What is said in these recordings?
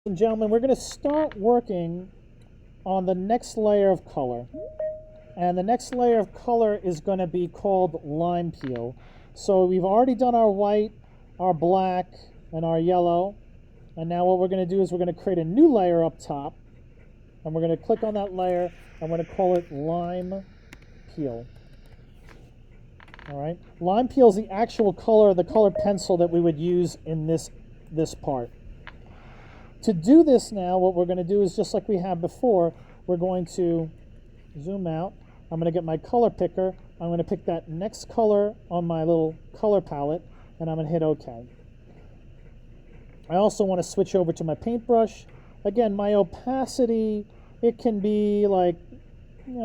and gentlemen, we're going to start working on the next layer of color. And the next layer of color is going to be called lime peel. So we've already done our white, our black, and our yellow. And now what we're going to do is we're going to create a new layer up top. And we're going to click on that layer. I'm going to call it lime peel. All right. Lime peel is the actual color, the color pencil that we would use in this part. To do this now, what we're going to do is just like we had before, we're going to zoom out. I'm going to get my color picker. I'm going to pick that next color on my little color palette, and I'm going to hit OK. I also want to switch over to my paintbrush. Again, my opacity, it can be like,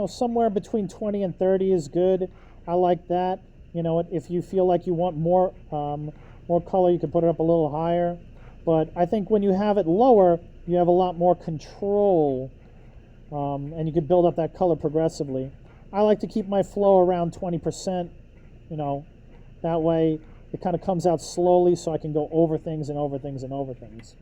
somewhere between 20 and 30 is good. I like that. If you feel like you want more color, you can put it up a little higher. But I think when you have it lower, you have a lot more control, and you can build up that color progressively. I like to keep my flow around 20%, that way it kind of comes out slowly so I can go over things and over things and over things.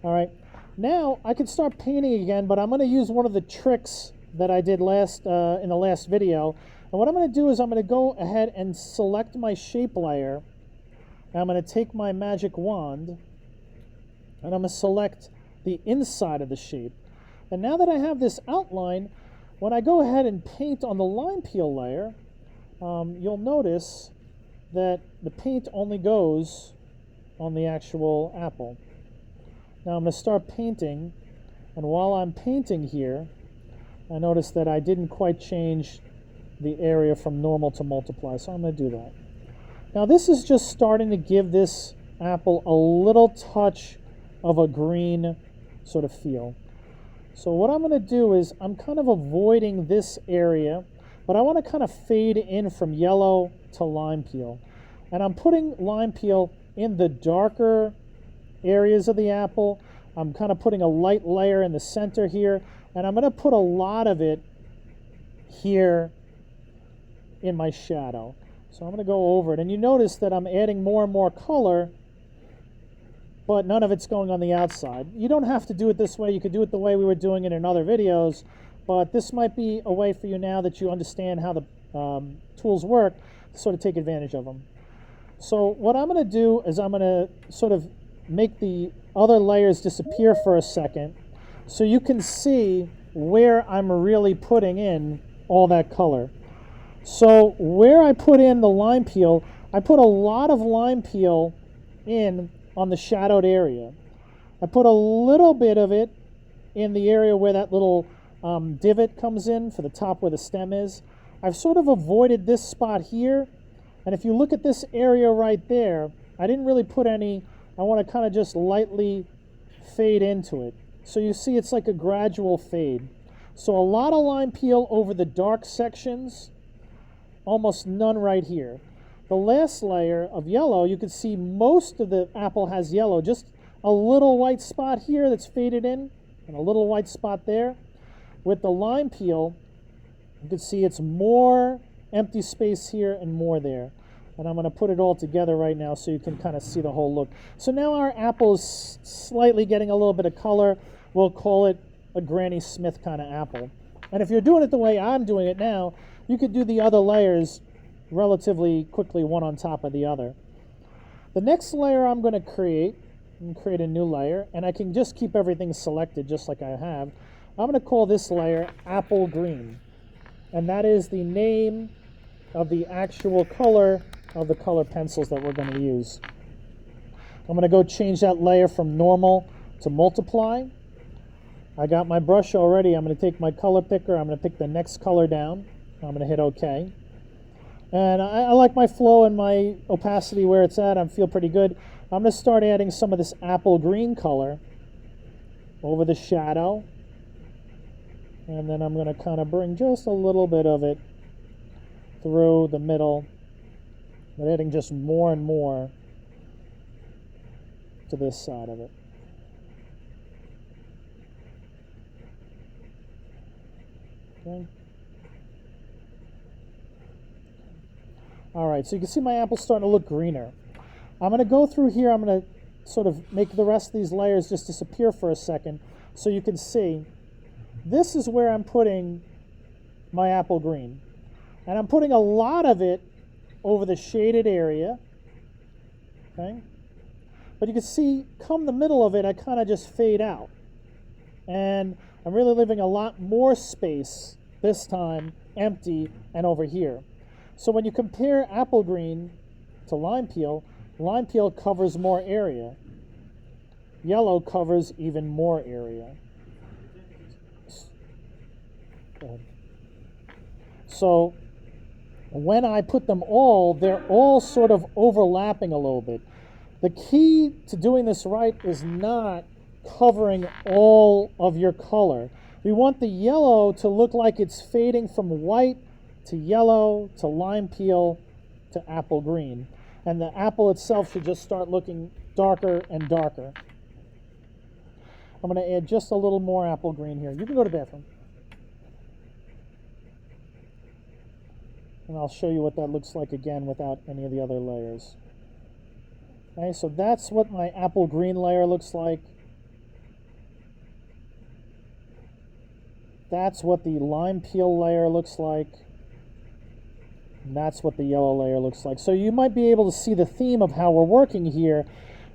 All right, now I can start painting again, but I'm going to use one of the tricks that I did in the last video. And what I'm going to do is I'm going to go ahead and select my shape layer. And I'm going to take my magic wand and I'm going to select the inside of the shape. And now that I have this outline, when I go ahead and paint on the lime peel layer, you'll notice that the paint only goes on the actual apple. Now I'm going to start painting, and while I'm painting here, I notice that I didn't quite change the area from normal to multiply, so I'm going to do that. Now this is just starting to give this apple a little touch of a green sort of feel. So what I'm going to do is I'm kind of avoiding this area, but I want to kind of fade in from yellow to lime peel. And I'm putting lime peel in the darker areas of the apple. I'm kind of putting a light layer in the center here, and I'm going to put a lot of it here in my shadow. So I'm going to go over it, and you notice that I'm adding more and more color, but none of it's going on the outside. You don't have to do it this way. You could do it the way we were doing it in other videos, but this might be a way for you now that you understand how the tools work to sort of take advantage of them. So what I'm going to do is I'm going to sort of make the other layers disappear for a second so you can see where I'm really putting in all that color. So where I put in the lime peel, I put a lot of lime peel in on the shadowed area. I put a little bit of it in the area where that little divot comes in for the top where the stem is. I've sort of avoided this spot here, and if you look at this area right there, I didn't really put any. I want to kind of just lightly fade into it. So you see it's like a gradual fade. So a lot of lime peel over the dark sections, almost none right here. The last layer of yellow, you can see most of the apple has yellow, just a little white spot here that's faded in, and a little white spot there. With the lime peel, you can see it's more empty space here and more there. And I'm going to put it all together right now so you can kind of see the whole look. So now our apple is slightly getting a little bit of color. We'll call it a Granny Smith kind of apple. And if you're doing it the way I'm doing it now, you could do the other layers relatively quickly, one on top of the other. The next layer I'm going to create a new layer, and I can just keep everything selected just like I have. I'm going to call this layer Apple Green, and that is the name of the actual color of the color pencils that we're going to use. I'm going to go change that layer from normal to multiply. I got my brush already. I'm going to take my color picker. I'm going to pick the next color down. I'm going to hit OK. And I like my flow and my opacity where it's at. I feel pretty good. I'm going to start adding some of this apple green color over the shadow. And then I'm going to kind of bring just a little bit of it through the middle. But adding just more and more to this side of it. Okay. All right, so you can see my apple's starting to look greener. I'm going to go through here. I'm going to sort of make the rest of these layers just disappear for a second so you can see this is where I'm putting my apple green. And I'm putting a lot of it over the shaded area. Okay? But you can see, come the middle of it, I kind of just fade out. And I'm really leaving a lot more space this time, empty, and over here. So when you compare apple green to lime peel covers more area. Yellow covers even more area. So when I put them all, they're all sort of overlapping a little bit. The key to doing this right is not covering all of your color. We want the yellow to look like it's fading from white to yellow to lime peel to apple green. And the apple itself should just start looking darker and darker. I'm going to add just a little more apple green here. You can go to the bathroom. And I'll show you what that looks like again without any of the other layers. Okay, so that's what my apple green layer looks like. That's what the lime peel layer looks like. And that's what the yellow layer looks like. So you might be able to see the theme of how we're working here.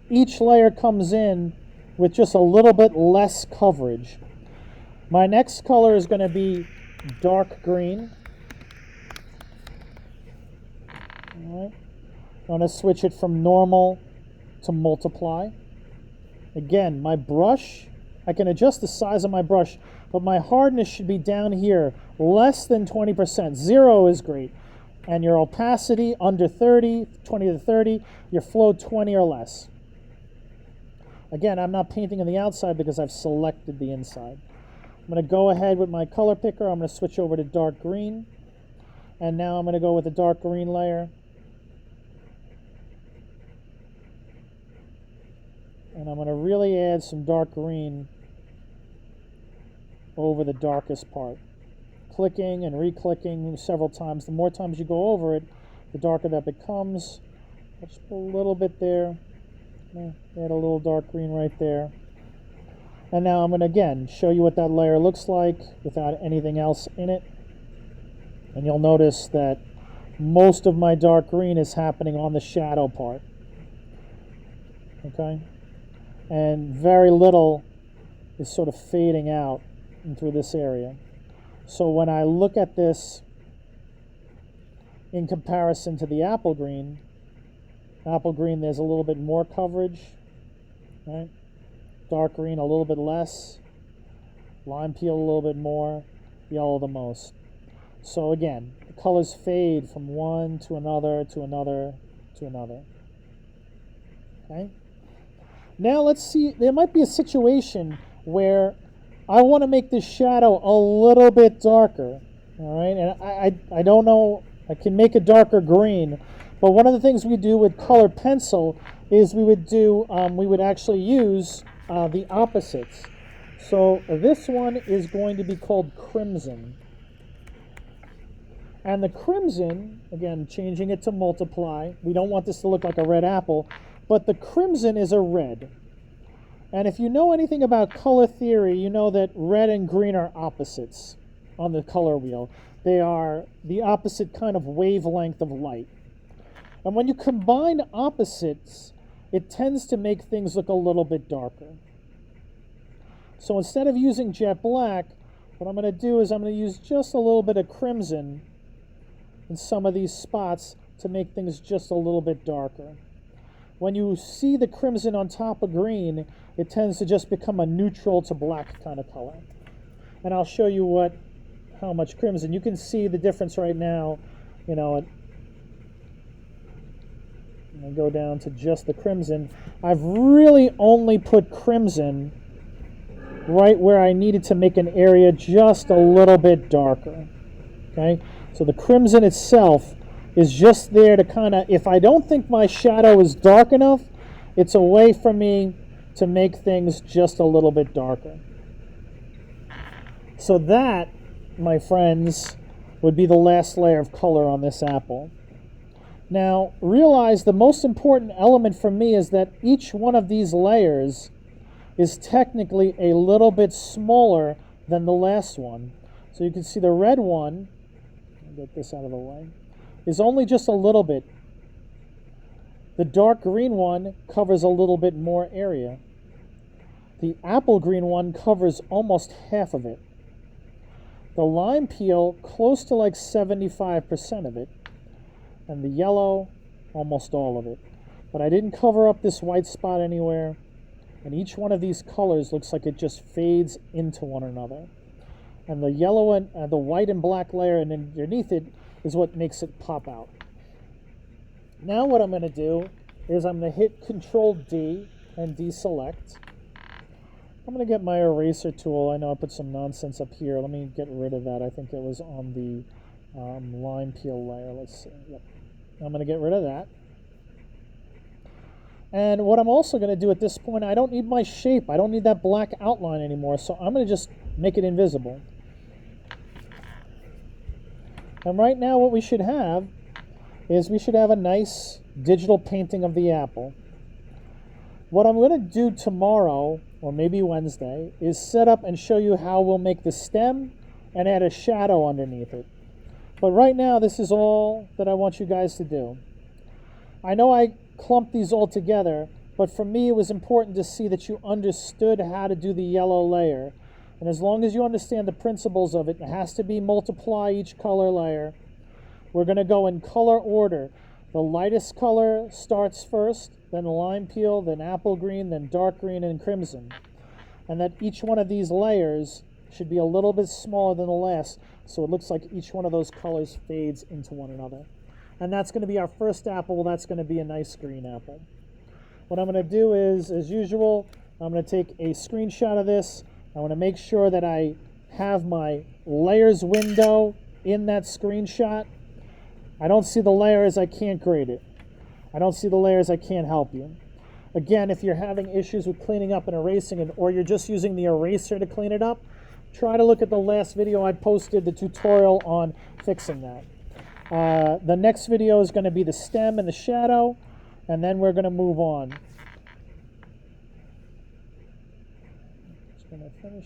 Each layer comes in with just a little bit less coverage. My next color is going to be dark green. All right. I'm going to switch it from normal to multiply. Again, my brush, I can adjust the size of my brush, but my hardness should be down here, less than 20%. 0 is great. And your opacity under 30, 20 to 30, your flow 20 or less. Again, I'm not painting on the outside because I've selected the inside. I'm going to go ahead with my color picker. I'm going to switch over to dark green. And now I'm going to go with the dark green layer. And I'm going to really add some dark green over the darkest part. Clicking and re-clicking several times. The more times you go over it, the darker that becomes. Just put a little bit there. Add a little dark green right there. And now I'm going to again show you what that layer looks like without anything else in it. And you'll notice that most of my dark green is happening on the shadow part. Okay? And very little is sort of fading out through this area. So when I look at this in comparison to the apple green, there's a little bit more coverage, right? Dark green a little bit less, lime peel a little bit more, yellow the most. So again, the colors fade from one to another to another to another. Okay? Now let's see, there might be a situation where I want to make this shadow a little bit darker. All right, and I don't know, I can make a darker green, but one of the things we do with colored pencil is we would actually use the opposites. So this one is going to be called crimson. And the crimson, again, changing it to multiply. We don't want this to look like a red apple, but the crimson is a red. And if you know anything about color theory, you know that red and green are opposites on the color wheel. They are the opposite kind of wavelength of light. And when you combine opposites, it tends to make things look a little bit darker. So instead of using jet black, what I'm going to do is I'm going to use just a little bit of crimson in some of these spots to make things just a little bit darker. When you see the crimson on top of green, it tends to just become a neutral to black kind of color. And I'll show you how much crimson. You can see the difference right now. You know, I'm going to go down to just the crimson. I've really only put crimson right where I needed to make an area just a little bit darker. Okay, so the crimson itself is just there to kind of, if I don't think my shadow is dark enough, it's a way for me to make things just a little bit darker. So that, my friends, would be the last layer of color on this apple. Now, realize the most important element for me is that each one of these layers is technically a little bit smaller than the last one. So you can see the red one, I'll get this out of the way, is only just a little bit. The dark green one covers a little bit more area. The apple green one covers almost half of it. The lime peel, close to like 75% of it. And the yellow, almost all of it. But I didn't cover up this white spot anywhere. And each one of these colors looks like it just fades into one another. And the yellow and the white and black layer and underneath it is what makes it pop out. Now what I'm going to do is I'm going to hit Control D and deselect. I'm going to get my eraser tool. I know I put some nonsense up here. Let me get rid of that. I think it was on the lime peel layer. Let's see. Yep. I'm going to get rid of that. And what I'm also going to do at this point, I don't need my shape. I don't need that black outline anymore. So I'm going to just make it invisible. And right now what we should have is we should have a nice digital painting of the apple. What I'm going to do tomorrow, or maybe Wednesday, is set up and show you how we'll make the stem and add a shadow underneath it. But right now, this is all that I want you guys to do. I know I clumped these all together, but for me it was important to see that you understood how to do the yellow layer. And as long as you understand the principles of it, it has to be multiply each color layer. We're going to go in color order. The lightest color starts first, then lime peel, then apple green, then dark green, and crimson. And that each one of these layers should be a little bit smaller than the last, so it looks like each one of those colors fades into one another. And that's going to be our first apple. That's going to be a nice green apple. What I'm going to do is, as usual, I'm going to take a screenshot of this. I want to make sure that I have my layers window in that screenshot. I don't see the layers, I can't grade it. I don't see the layers, I can't help you. Again, if you're having issues with cleaning up and erasing it, or you're just using the eraser to clean it up, try to look at the last video I posted, the tutorial on fixing that. The next video is going to be the stem and the shadow, and then we're going to move on. Just going to finish